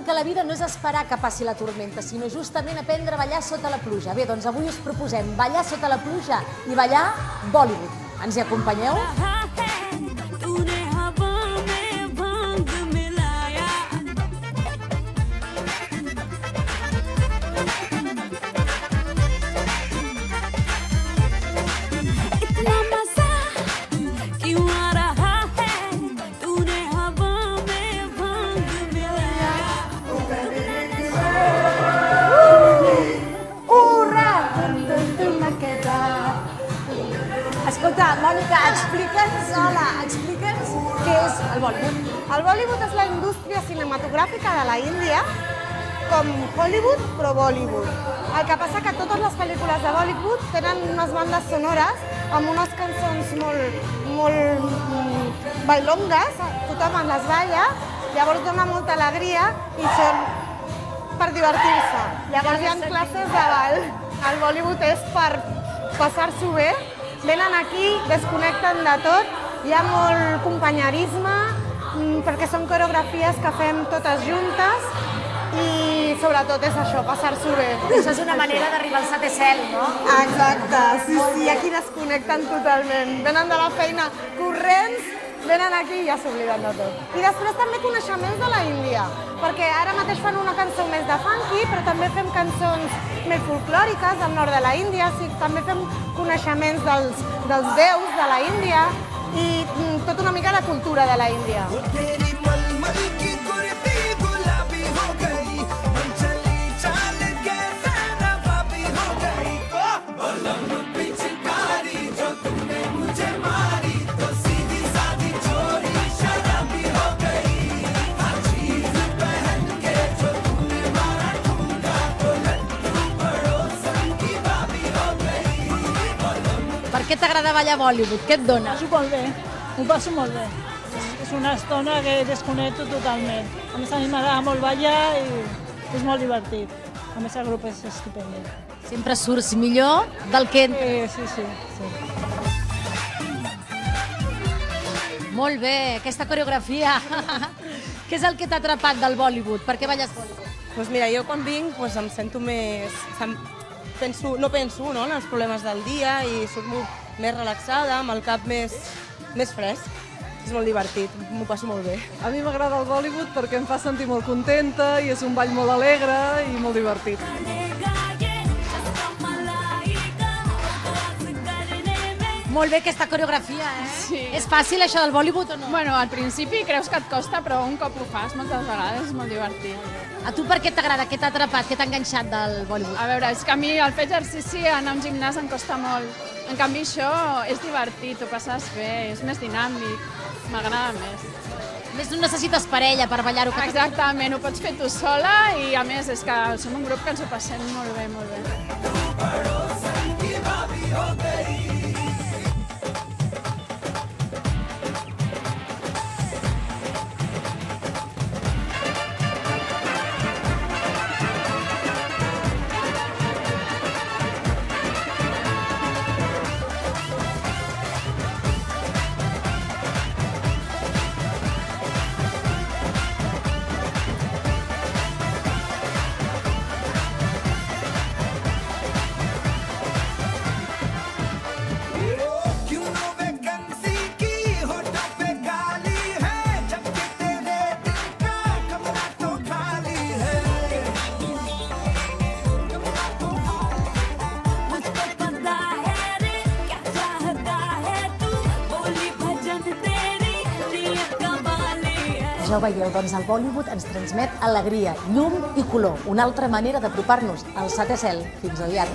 que la vida no és esperar que passi la tormenta, sinó justament aprendre a ballar sota la pluja. Bé, doncs avui us proposem ballar sota la pluja i ballar Bollywood. Ens hi acompanyeu? Escolta, Mònica, explica'ns què és el Bollywood. El Bollywood és la indústria cinematogràfica de la Índia, com Hollywood, però Bollywood. El que passa que totes les pel·lícules de Bollywood tenen unes bandes sonores amb unes cançons molt bailongues, tothom les balla, llavors dona molta alegria i són per divertir-se. Llavors hi ha classes de ball. El Bollywood és per passar-s'ho bé. Venen aquí, desconnecten de tot, hi ha molt companyerisme, perquè són coreografies que fem totes juntes i sobretot és això, passar-s'ho bé. Això és una manera d'arribar al setè cel, no? Exacte, sí, aquí desconnecten totalment. Venen de la feina corrents, venen aquí i ja s'obliden de tot. I després també coneixements de la Índia, perquè ara mateix fan una cançó més de funky, però també fem cançons més folclòriques del nord de la Índia, també fem coneixements dels déus de la Índia i tota una mica de cultura de la Índia. Per què t'agrada ballar Bollywood? Què et dona? M'ho passo molt bé. És una estona que desconnecto totalment. A més, a mi m'agrada molt ballar i és molt divertit. A més, el grup és estupend. Sempre surts millor del que... Sí. Molt bé, aquesta coreografia. Què és el que t'ha atrapat del Bollywood? Per què balles Bollywood? Doncs mira, jo quan vinc em sento més... No penso en els problemes del dia i sóc més relaxada, amb el cap més fresc. És molt divertit, m'ho passo molt bé. A mi m'agrada el Bollywood perquè em fa sentir molt contenta i és un ball molt alegre i molt divertit. Molt bé aquesta coreografia, eh? Sí. És fàcil això del Bollywood o no? Bueno, al principi creus que et costa, però un cop ho fas moltes vegades és molt divertit. A tu per què t'agrada? Què t'ha atrapat? Què t'ha enganxat del Bollywood? A veure, és que a mi el fer exercici, anar a un gimnàs em costa molt. En canvi això és divertit, ho passes bé, és més dinàmic, m'agrada més. A més, no necessites parella per ballar-ho. Exactament, ho pots fer tu sola i a més és que som un grup que ens ho passem molt bé, molt bé. Ja ho veieu, doncs el Bollywood ens transmet alegria, llum i color. Una altra manera d'apropar-nos al setè cel. Fins aviat.